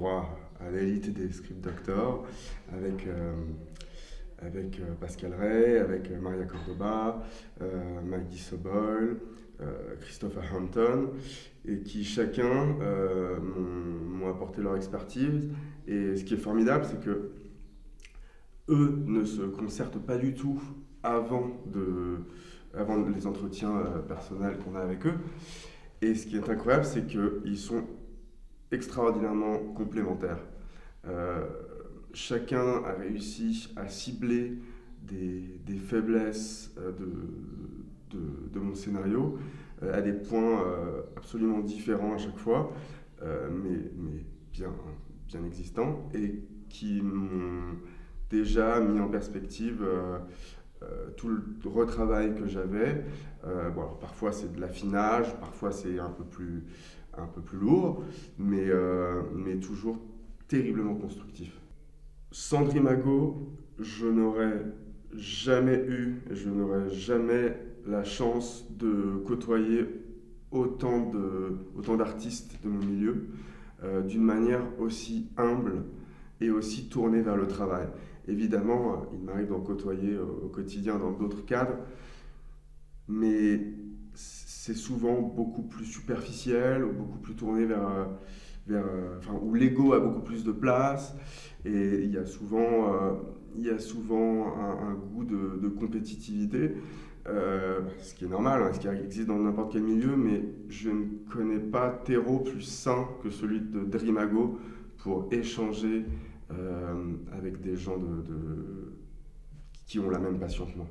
droit à l'élite des script doctors avec, Pascal Ray, avec Maria Cordoba, Maggie Sobol, Christopher Hampton, et qui chacun m'ont apporté leur expertise. Et ce qui est formidable, c'est que eux ne se concertent pas du tout avant, les entretiens personnels qu'on a avec eux. Et ce qui est incroyable, c'est qu'ils sont extraordinairement complémentaires. Chacun a réussi à cibler des faiblesses de mon scénario à des points absolument différents à chaque fois, mais bien existants, et qui m'ont déjà mis en perspective tout le retravail que j'avais. Bon, alors parfois c'est de l'affinage, parfois c'est un peu plus lourd, mais toujours terriblement constructif. Sans Drimago, je n'aurais jamais la chance de côtoyer autant d'artistes de mon milieu, d'une manière aussi humble et aussi tournée vers le travail. Évidemment, il m'arrive d'en côtoyer au quotidien dans d'autres cadres, mais c'est souvent beaucoup plus superficiel, ou beaucoup plus tourné où l'ego a beaucoup plus de place, et il y a souvent un goût de compétitivité, ce qui est normal, ce qui existe dans n'importe quel milieu, mais je ne connais pas terreau plus sain que celui de Drimago pour échanger avec des gens qui ont la même passion que moi.